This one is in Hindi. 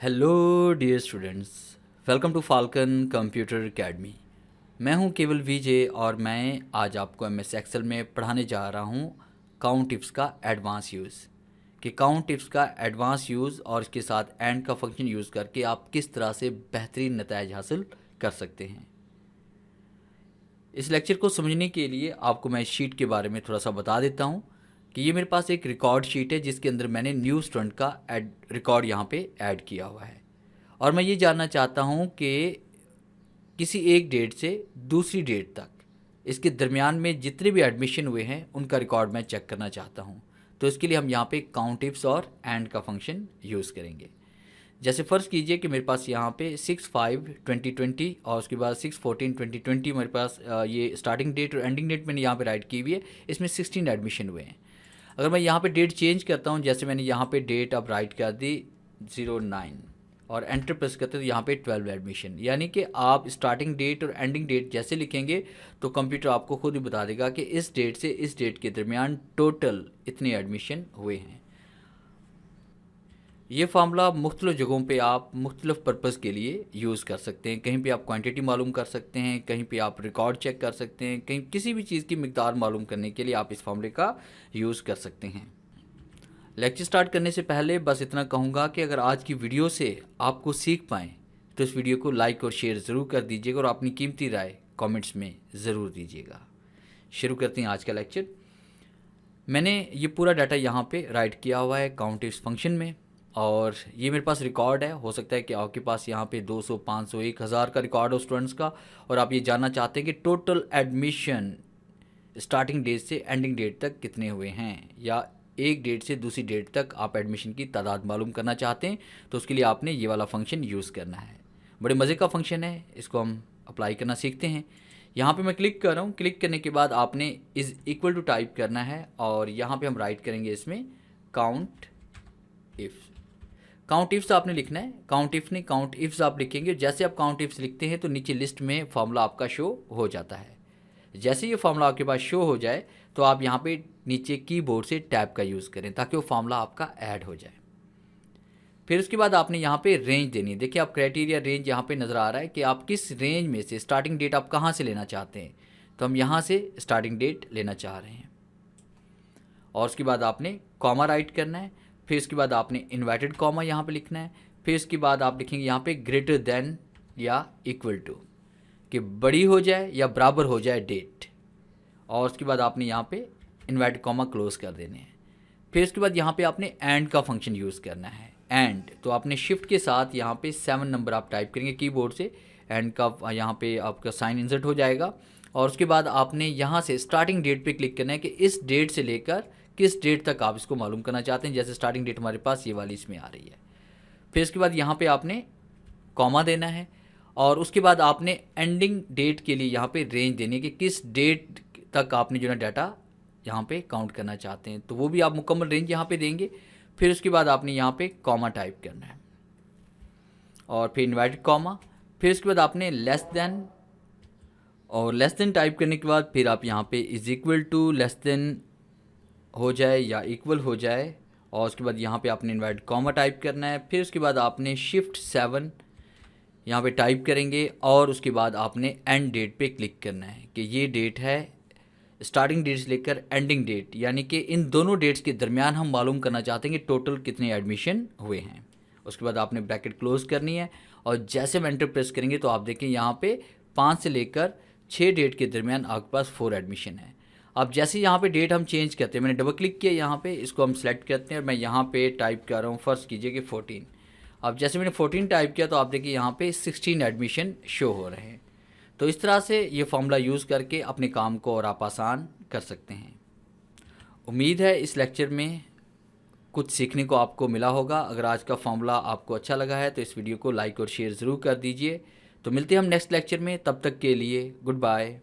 Hello dear students, welcome to Falcon computer academy. मैं हूं केवल विजय और मैं आज आपको एमएस एक्सेल में पढ़ाने जा रहा हूं काउंट इफ्स का एडवांस यूज़। कि काउंट इफ्स का एडवांस यूज़ और इसके साथ एंड का फंक्शन यूज़ करके आप किस तरह से बेहतरीन नतीजे हासिल कर सकते हैं। इस लेक्चर को समझने के लिए आपको मैं इस शीट के बारे में थोड़ा सा बता देता हूँ कि ये मेरे पास एक रिकॉर्ड शीट है जिसके अंदर मैंने न्यू स्टूडेंट का रिकॉर्ड यहाँ पे ऐड किया हुआ है। और मैं ये जानना चाहता हूँ कि किसी एक डेट से दूसरी डेट तक इसके दरमियान में जितने भी एडमिशन हुए हैं उनका रिकॉर्ड मैं चेक करना चाहता हूँ। तो इसके लिए हम यहाँ पे काउंट इफ्स और एंड का फंक्शन यूज़ करेंगे। जैसे फ़र्ज़ कीजिए कि मेरे पास यहाँ पे 6/5/2020 और उसके बाद 6/14/2020 मेरे पास ये स्टार्टिंग डेट और एंडिंग डेट मैंने यहाँ पे राइट की हुई है। इसमें 16 एडमिशन हुए हैं। अगर मैं यहाँ पे डेट चेंज करता हूँ, जैसे मैंने यहाँ पे डेट अब राइट कर दी 09 और एंटर प्रेस करते तो यहाँ पे 12 एडमिशन, यानी कि आप स्टार्टिंग डेट और एंडिंग डेट जैसे लिखेंगे तो कंप्यूटर आपको खुद ही बता देगा कि इस डेट से इस डेट के दरमियान टोटल इतने एडमिशन हुए हैं। ये फार्मूला मुख्तलिफ़ जगहों पे आप मुख्तलिफ़ पर्पज़ के लिए यूज़ कर सकते हैं। कहीं पे आप क्वांटिटी मालूम कर सकते हैं, कहीं पे आप रिकॉर्ड चेक कर सकते हैं, कहीं किसी भी चीज़ की मिकदार मालूम करने के लिए आप इस फार्मूले का यूज़ कर सकते हैं। लेक्चर स्टार्ट करने से पहले बस इतना कहूँगा कि अगर आज की वीडियो से आपको सीख पाएँ तो इस वीडियो को लाइक और शेयर ज़रूर कर दीजिएगा और अपनी कीमती राय कमेंट्स में ज़रूर दीजिएगा। शुरू करते हैं आज का लेक्चर। मैंने ये पूरा डाटा यहाँ पे राइट किया हुआ है काउंट इफ्स फंक्शन में और ये मेरे पास रिकॉर्ड है। हो सकता है कि आपके पास यहाँ पे 200, 500, 1000 का रिकॉर्ड हो स्टूडेंट्स का और आप ये जानना चाहते हैं कि टोटल एडमिशन स्टार्टिंग डेट से एंडिंग डेट तक कितने हुए हैं, या एक डेट से दूसरी डेट तक आप एडमिशन की तादाद मालूम करना चाहते हैं। तो उसके लिए आपने ये वाला फंक्शन यूज़ करना है। बड़े मज़े का फंक्शन है, इसको हम अप्लाई करना सीखते हैं। यहाँ पे मैं क्लिक कर रहा हूँ। क्लिक करने के बाद आपने इज़ इक्वल टू टाइप करना है और यहाँ पे हम राइट करेंगे इसमें काउंट इफ़। काउंट इफ्स आपने लिखना है, काउंट इफ नहीं काउंट इफ्स आप लिखेंगे। जैसे आप काउंट इफ्स लिखते हैं तो नीचे लिस्ट में फार्मूला आपका शो हो जाता है। जैसे ये फार्मूला आपके पास शो हो जाए तो आप यहाँ पे नीचे कीबोर्ड से टैब का यूज़ करें ताकि वो फार्मूला आपका ऐड हो जाए। फिर उसके बाद आपने यहाँ पे रेंज देनी है। देखिए आप क्राइटेरिया रेंज यहाँ पे नज़र आ रहा है कि आप किस रेंज में से स्टार्टिंग डेट आप कहाँ से लेना चाहते हैं। तो हम यहाँ से स्टार्टिंग डेट लेना चाह रहे हैं और उसके बाद आपने कॉमा राइट करना है। फिर इसके बाद आपने इन्वर्टेड कॉमा यहाँ पे लिखना है। फिर इसके बाद आप लिखेंगे यहाँ पे ग्रेटर देन या इक्वल टू, कि बड़ी हो जाए या बराबर हो जाए डेट, और उसके बाद आपने यहाँ पे इन्वर्टेड कॉमा क्लोज कर देने हैं। फिर इसके बाद यहाँ पे आपने एंड का फंक्शन यूज़ करना है। एंड तो आपने शिफ्ट के साथ यहाँ पे 7 नंबर आप टाइप करेंगे कीबोर्ड से। एंड का यहाँ पे आपका साइन इंसर्ट हो जाएगा और उसके बाद आपने यहाँ से स्टार्टिंग डेट पे क्लिक करना है कि इस डेट से लेकर किस डेट तक आप इसको मालूम करना चाहते हैं। जैसे स्टार्टिंग डेट हमारे पास ये वाली इसमें आ रही है। फिर इसके बाद यहाँ पे आपने कॉमा देना है और उसके बाद आपने एंडिंग डेट के लिए यहाँ पे रेंज देनी है कि किस डेट तक आपने जो है डाटा यहाँ पे काउंट करना चाहते हैं। तो वो भी आप मुकम्मल रेंज यहाँ पे देंगे। फिर उसके बाद आपने यहाँ पे कॉमा टाइप करना है और फिर इन्वर्टेड कॉमा। फिर उसके बाद आपने लेस देन, और लेस देन टाइप करने के बाद फिर आप यहाँ पे is equal to less than हो जाए या इक्वल हो जाए, और उसके बाद यहाँ पे आपने इन्वर्टेड कॉमा टाइप करना है। फिर उसके बाद आपने शिफ्ट 7 यहाँ पे टाइप करेंगे और उसके बाद आपने एंड डेट पे क्लिक करना है कि ये डेट है स्टार्टिंग डेट से लेकर एंडिंग डेट, यानी कि इन दोनों डेट्स के दरमियान हम मालूम करना चाहते हैं कि टोटल कितने एडमिशन हुए हैं। उसके बाद आपने ब्रैकेट क्लोज करनी है और जैसे हम एंटर प्रेस करेंगे तो आप देखें यहाँ पे 5 से लेकर 6 डेट के दरमियान आपके पास 4 एडमिशन है। अब जैसे यहाँ पे डेट हम चेंज करते हैं, मैंने डबल क्लिक किया यहाँ पे, इसको हम सेलेक्ट करते हैं और मैं यहाँ पे टाइप कर रहा हूँ, फ़र्ज़ कीजिए कि 14। अब जैसे मैंने 14 टाइप किया तो आप देखिए यहाँ पे 16 एडमिशन शो हो रहे हैं। तो इस तरह से ये फार्मूला यूज़ करके अपने काम को और आप आसान कर सकते हैं। उम्मीद है इस लेक्चर में कुछ सीखने को आपको मिला होगा। अगर आज का फार्मूला आपको अच्छा लगा है तो इस वीडियो को लाइक और शेयर ज़रूर कर दीजिए। तो मिलते हैं हम नेक्स्ट लेक्चर में, तब तक के लिए गुड बाय।